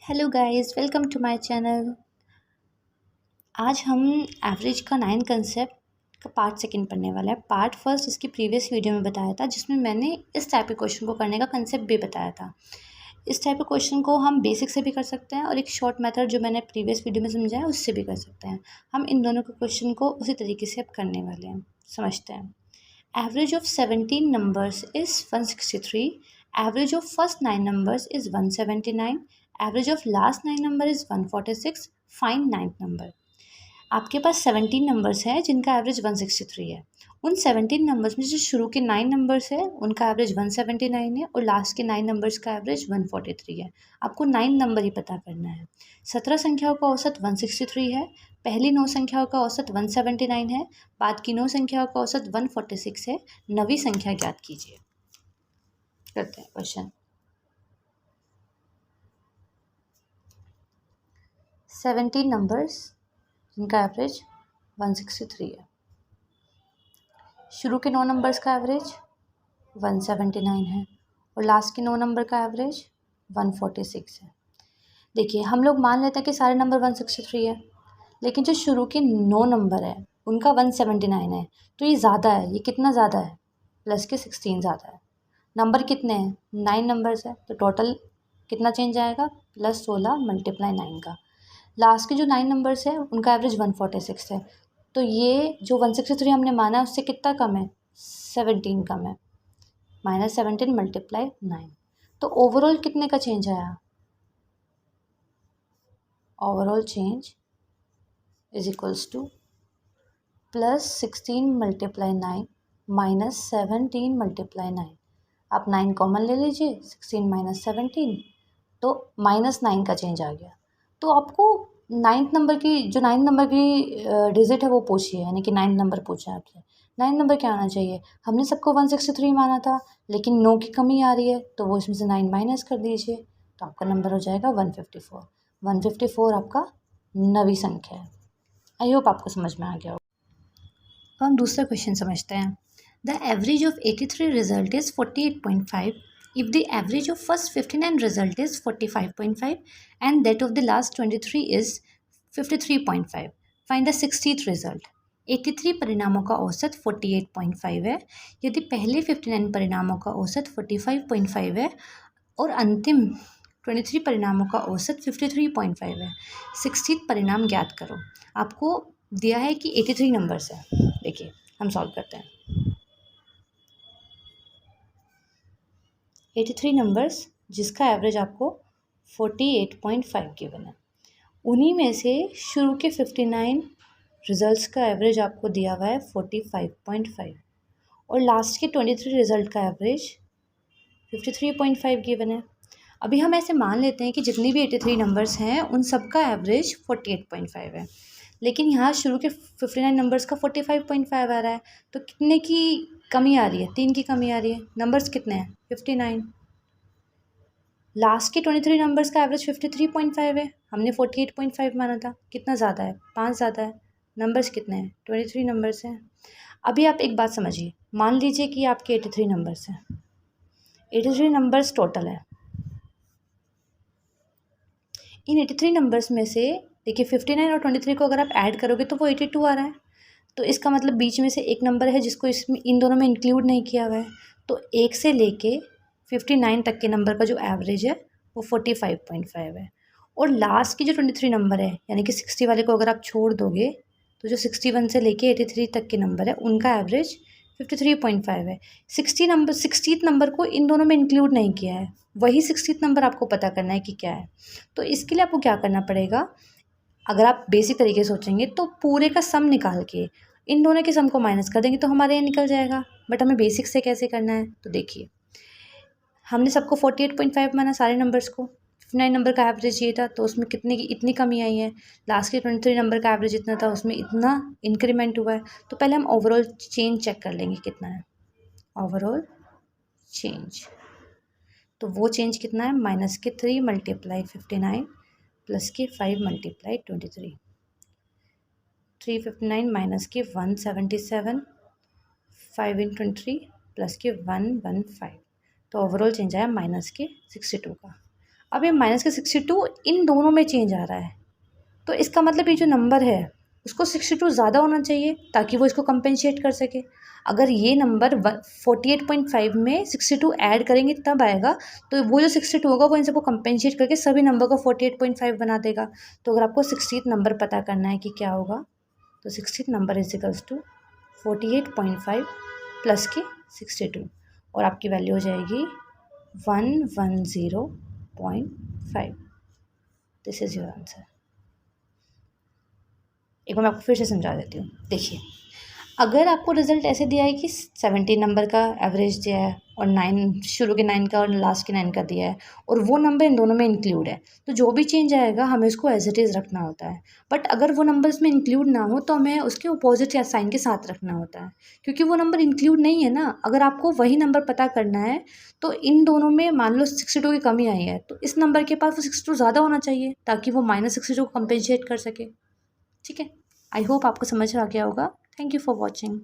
Hello guys, welcome to my channel. आज हम average का 9 कंसेप्ट का पार्ट सेकंड पढ़ने वाला है। पार्ट फर्स्ट इसकी प्रीवियस वीडियो में बताया था, जिसमें मैंने इस टाइप के क्वेश्चन को करने का कंसेप्ट भी बताया था। इस टाइप के क्वेश्चन को हम बेसिक से भी कर सकते हैं और एक शॉर्ट मेथड जो मैंने प्रीवियस वीडियो में समझाया उससे भी कर सकते हैं। हम इन दोनों के क्वेश्चन को उसी तरीके से अब करने वाले हैं। समझते हैं। Average of 17 numbers is 163. Average of first 9 numbers is 179. Average of last 9 number is 146. Find ninth number. आपके पास 17 नंबर्स हैं जिनका एवरेज 163 है। उन 17 नंबर्स में जो शुरू के 9 नंबर्स है उनका एवरेज 179 है और लास्ट के 9 नंबर्स का एवरेज 143 है। आपको 9 नंबर ही पता करना है। 17 संख्याओं का औसत 163 है। पहली 9 संख्याओं का औसत 179 है। बाद की 9 संख्याओं का औसत 146 है। नवी संख्या ज्ञात कीजिए। करते हैं क्वेश्चन। 17 नंबर्स जिनका एवरेज 163 है। शुरू के 9 नंबर्स का एवरेज 179 है और लास्ट के 9 नंबर का एवरेज 146 है। देखिए, हम लोग मान लेते हैं कि सारे नंबर 163 है, लेकिन जो शुरू के 9 नंबर है उनका 179 है, तो ये ज़्यादा है। ये कितना ज़्यादा है? प्लस के 16 ज़्यादा है। नंबर कितने हैं? 9 नंबर्स है, तो टोटल कितना चेंज आएगा? प्लस 16 मल्टीप्लाई 9 का। लास्ट के जो 9 नंबर्स है उनका एवरेज 146 है, तो ये जो 163 हमने माना है उससे कितना कम है? 17 कम है। -17 मल्टीप्लाई 9, तो ओवरऑल कितने का चेंज आया? Overall change is equals to +16 multiply 9 -17 multiply 9। आप 9 कॉमन ले लीजिए, 16 माइनस 17, तो -9 का चेंज आ गया। तो आपको 9th नंबर की जो 9 नंबर की डिजिट है वो पूछिए, यानी कि 9 नंबर पूछा है आपसे। 9 नंबर क्या आना चाहिए? हमने सबको 163 माना था, लेकिन 9 की कमी आ रही है, तो वो इसमें से 9 माइनस कर दीजिए, तो आपका नंबर हो जाएगा 154। 154 आपका नवी संख्या है। आई होप आपको समझ में आ गया हो। अब हम दूसरा क्वेश्चन समझते हैं। The average of 83 result is 48.5 if the average of first 59 result is 45.5 and that of the last 23 is 53.5. Find the 60th result. 83 परिणामों का औसत 48.5 है। यदि पहले 59 परिणामों का औसत 45.5 है और अंतिम 23 परिणामों का औसत 53.5 है, 60th परिणाम ज्ञात करो। आपको दिया है कि 83 नंबर्स है। देखिए, हम सॉल्व करते हैं। 83 नंबर्स जिसका एवरेज आपको 48.5 गिवन है, उन्हीं में से शुरू के 59 रिजल्ट्स का एवरेज आपको दिया हुआ है 45.5 और लास्ट के 23 रिजल्ट का एवरेज 53.5 गिवन है। अभी हम ऐसे मान लेते हैं कि जितनी भी 83 नंबर्स हैं उन सब का एवरेज 48.5 है, लेकिन यहाँ शुरू के 59 नंबर्स का 45.5 आ रहा है, तो कितने की कमी आ रही है? 3 की कमी आ रही है। नंबर्स कितने हैं? 59। लास्ट के 23 नंबर्स का एवरेज 53.5 है, हमने 48.5 माना था। कितना ज़्यादा है? 5 ज़्यादा है। नंबर्स कितने हैं? 23 नंबर्स हैं। अभी आप एक बात समझिए, मान लीजिए कि आपके 83 नंबर्स हैं। 83 नंबर्स टोटल है। इन 83 नंबर्स में से देखिए 59 और 23 को अगर आप ऐड करोगे तो वो 82 आ रहा है, तो इसका मतलब बीच में से एक नंबर है जिसको इसमें इन दोनों में इंक्लूड नहीं किया हुआ है, तो 1 से लेके 59 तक के नंबर का जो एवरेज है वो 45.5 है। और लास्ट की जो 23 नंबर है, यानी कि 60 वाले को अगर आप छोड़ दोगे तो जो 61 से लेके 83 तक के नंबर है उनका एवरेज 53.5 है। 60th नंबर को इन दोनों में इंक्लूड नहीं किया है, वही 60th नंबर आपको पता करना है कि क्या है। तो इसके लिए आपको क्या करना पड़ेगा? अगर आप बेसिक तरीके से सोचेंगे तो पूरे का सम निकाल के इन दोनों के सम को माइनस कर देंगे तो हमारे यहाँ निकल जाएगा। बट हमें बेसिक से कैसे करना है, तो देखिए, हमने सबको 48.5 माना, सारे नंबर्स को। 59 नंबर का एवरेज ये था, तो उसमें कितने की इतनी कमी आई है। लास्ट के 23 नंबर का एवरेज इतना था, उसमें इतना इंक्रीमेंट हुआ है। तो पहले हम ओवरऑल चेंज चेक कर लेंगे कितना है। ओवरऑल चेंज, तो वो चेंज कितना है? -3 मल्टीप्लाई 59 प्लस के 5 मल्टीप्लाई 23। 359 माइनस के 177, 5 इन 23 प्लस के 115, तो ओवरऑल चेंज आया -62 का। अब ये माइनस के 62 इन दोनों में चेंज आ रहा है, तो इसका मतलब ये जो नंबर है उसको 62 ज़्यादा होना चाहिए ताकि वो इसको कंपेंसेट कर सके। अगर ये नंबर 48.5 में 62 ऐड करेंगे तब आएगा, तो वो जो 62 होगा वो इन सबको कंपेंसेट करके सभी नंबर को 48.5 बना देगा। तो अगर आपको 60th नंबर पता करना है कि क्या होगा, तो 60th number equals to 48.5 plus के 62 और आपकी वैल्यू हो जाएगी 110.5। This is your answer. एक बार मैं आपको फिर से समझा देती हूँ। देखिए, अगर आपको रिजल्ट ऐसे दिया है कि 17 नंबर का एवरेज दिया है और 9 शुरू के 9 का और लास्ट के 9 का दिया है और वो नंबर इन दोनों में इंक्लूड है, तो जो भी चेंज आएगा हमें उसको एज इट इज़ रखना होता है। बट अगर वो नंबर इसमें इंक्लूड ना हो तो हमें उसके अपोजिट या साइन के साथ रखना होता है, क्योंकि वो नंबर इंक्लूड नहीं है ना। अगर आपको वही नंबर पता करना है तो इन दोनों में मान लो 62 की कमी आई है, तो इस नंबर के पास वो 62 ज़्यादा होना चाहिए ताकि वो -62 को कंपेंसेट कर सके। ठीक है, आई होप आपको समझ आ गया होगा। Thank you for watching.